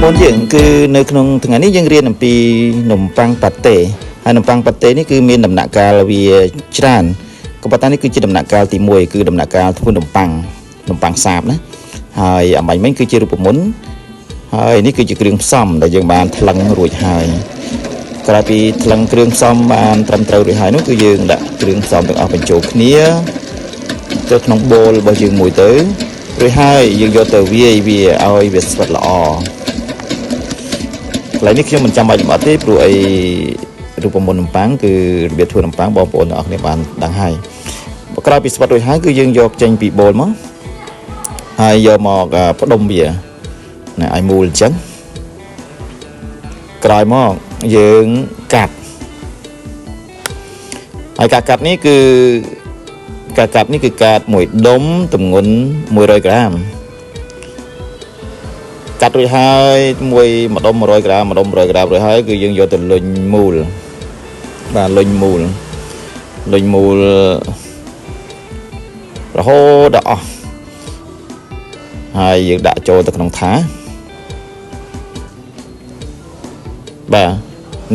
Bọnយើងគឺនៅក្នុងថ្ងៃនេះយើងរៀនអំពីនំប៉័ងប៉ាតេហើយនំប៉័ងប៉ាតេនេះគឺមានដំណាក់កាលវាច្រើនក៏ប៉ុន្តែនេះគឺជាដំណាក់កាលទី1គឺដំណាក់កាលធ្វើនំប៉័ងសាបណាហើយអាមាញ់មិញគឺជារូបមន្តហើយនេះគឺជាគ្រឿងផ្សំដែលយើងបានថ្លឹងរួចហើយក្រោយពីថ្លឹងគ្រឿងផ្សំបានត្រឹមត្រូវរួចហើយនោះគឺយើងដាក់គ្រឿងផ្សំទាំងអស់បញ្ចូលគ្នាទៅក្នុងបូលរបស់យើងមួយទៅរួចហើយយើងយកទៅវាយវាឲ្យវាស្វិតល្អកន្លែងនេះខ្ញុំមិនចាំបាច់បំអត់ទេព្រោះអីរូបមន្តនំប៉័ងគឺរបៀបធ្វើនំប៉័ងបងប្អូនទាំងអស់គ្នាបានដឹងហើយក្រោយពីស្វិតរួចហើយគឺយើងយកចេញពីបូលមកហើយយកមកផ្ដុំវាណាឲ្យមូលអញ្ចឹងក្រោយមកយើងកាត់ហើយការកាត់នេះគឺកាត់មួយដុំទម្ងន់100ក្រាមកាត់រួចហើយម្ដុំ100ក្រាមរួចហើយគឺយើងយកទៅលុញមូលបាទលុញមូលរហូតដល់អស់ហើយយើងដាក់ចូលទៅក្នុងថាសបាទ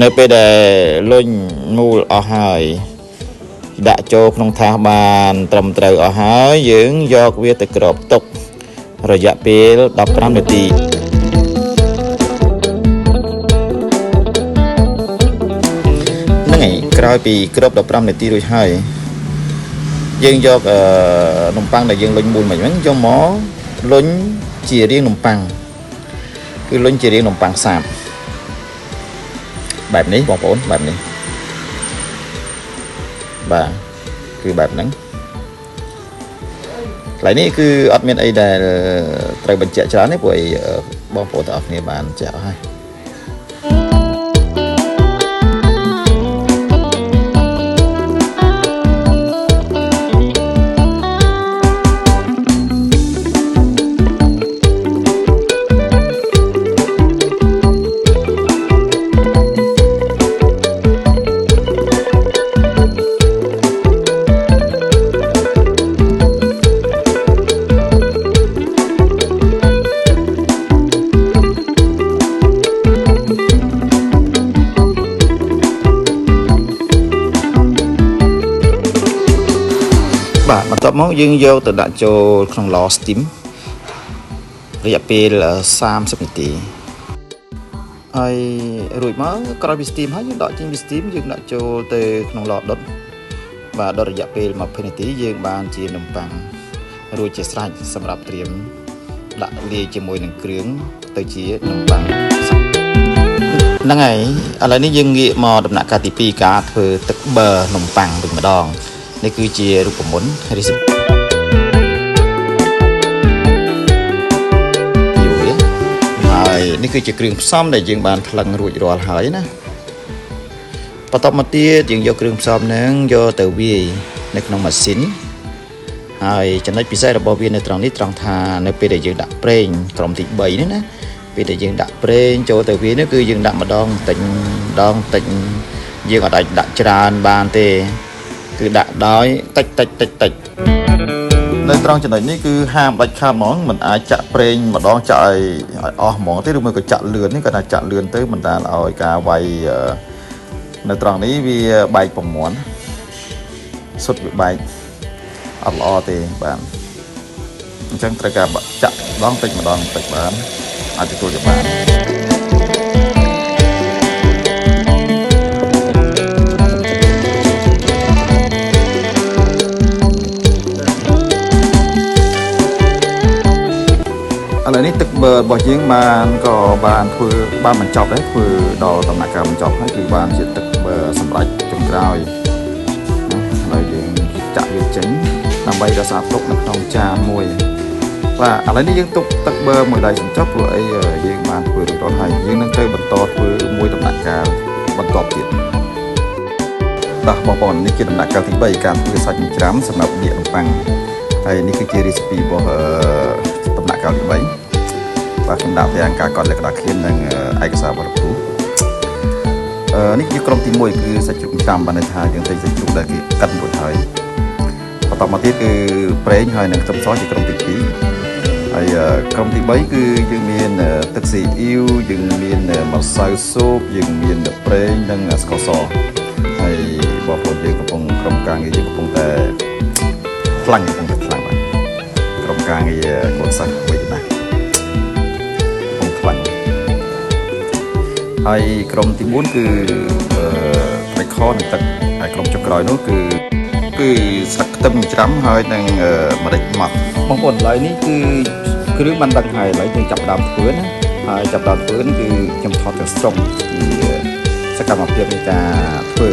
នៅពេលដែលលុញមូលអស់ហើយដាក់ចូលក្នុងថាសបានត្រឹមត្រូវអស់ហើយយើងយកវាទៅគ្របទុករយៈពេល15នាទីហ្នឹងហើយក្រោយពីគ្រប15នាទីរួចហើយយើងយកនំប៉័ងដែលយើងលុញមូលមិញហ្នឹងយកមកលុញជារាងនំប៉័ងគឺលុញជារាងនំប៉័ងសាបបែបនេះបងប្អូនបែបនេះបាទគឺបែបហ្នឹងកន្លែងនេះគឺអត់មានអីដែលត្រូវបញ្ជាក់ច្រើនទេព្រោះអីបងប្អូនទាំងអស់គ្នាបានចាក់ហើយបាទបន្ទាប់មកយើងយកទៅដាក់ចូលក្នុងឡ steam រយៈពេល30នាទីហើយរួចមកក្រោយពី steam ហើយយើងដកចេញពី steam យើងដាក់ចូលទៅក្នុងឡដុតបាទដុតរយៈពេល20នាទីយើងបានជានំប៉័ងរួចជាស្រេចសម្រាប់ត្រៀមដាក់លាយជាមួយនឹងគ្រឿងទៅជានំប៉័ងហ្នឹងហើយឥឡូវនេះយើងងាកមកដំណាក់កាលទី2ការធ្វើទឹកប៊ឺនំប៉័ងវិញម្ដងនេះគឺជារូបមន្តហើយនេះគឺជាគ្រឿងផ្សំដែលយើងបានថ្លឹងរួចរាល់ហើយណាបន្តមកទៀតយើងយកគ្រឿងផ្សំហ្នឹងយកទៅវាយនៅក្នុងម៉ាស៊ីនហើយចំណុចពិសេសរបស់វានៅត្រង់នេះត្រង់ថានៅពេលដែលយើងដាក់ប្រេងក្រុមទី3នេះណាពេលដែលយើងដាក់ប្រេងចូលទៅវានេះគឺយើងដាក់ម្ដងតិចយើងអត់អាចដាក់ច្រើនបានទេគឺដាក់ដោយតិចនៅត្រង់ចំណុចនេះគឺហាមដាច់ខាតហ្មងមិនអាចចាក់ប្រេងម្ដងចាក់ឲ្យអស់ហ្មងទេឬមួយក៏ចាក់លឿននេះគាត់ថាចាក់លឿនទៅមិនដាល់ឲ្យការវាយនៅត្រង់នេះវាបែកប្រមាណសុទ្ធវាបែកអត់ល្អទេបាទអញ្ចឹងត្រូវការចាក់ម្ដងតិចបានអាចទទួលយកបានឥឡូវនេះទឹកប៊ឺរបស់យើងបានធ្វើបានបញ្ចប់ដែរធ្វើដល់ដំណាក់កាលបញ្ចប់ហើយគឺបានជាទឹកប៊ឺសម្រាប់ចុងក្រោយហើយយើងចាក់វាចេញដើម្បីរក្សាទុកនៅក្នុងចានមួយបាទឥឡូវនេះយើងទុកទឹកប៊ឺមួយដៃសញ្ចប់ព្រោះអីយើងបានធ្វើរួចរាល់ហើយយើងនឹងទៅបន្តធ្វើមួយដំណាក់កាលបន្ទាប់ទៀតបាទបងប្អូននេះជាដំណាក់កាលទី3ការធ្វើសាច់ចិញ្ច្រាំសម្រាប់លាយនំប៉័ងហើយនេះគឺជា recipe របស់ដំណាក់កាលទី3បាទខ្ញុំដាក់ទាំងការកត់លក្ខណៈខៀននិងឯកសាររបស់គ្រូនេះជាក្រុមទី1គឺសាច់ជ្រូកចាំបានន័យថាយើងទិញសាច់ជ្រូកដែលគេកាត់រួចហើយបន្តមកទៀតគឺប្រេងហើយនិងខ្ទឹមសជាក្រុមទី2 ហើយក្រុមទី3គឺយើងមានទឹកស៊ីអ៊ីវយើងមានម្សៅស៊ុបយើងមានប្រេងនិងស្ករសហើយបងប្អូនយើងកំពុងក្រុមការងារយើងកំពុងតែខ្លាំងបាទក្រុមការងារកូនសាសវិញណាកំពុងខ្លាំងហើយក្រុមទី4គឺត្រីខនិងទឹកហើយក្រុមចុងក្រោយនោះគឺស្លឹកខ្ទឹមច្រាំហើយនិងម្រេចម៉ត់បងប្អូនឡើយនេះគឺគ្រឿងបានដឹងហើយឥឡូវយើងចាប់ដើមធ្វើណាហើយចាប់ដើមធ្វើនេះគឺខ្ញុំថតទៅស្រុងពីសកម្មភាពនៃការធ្វើ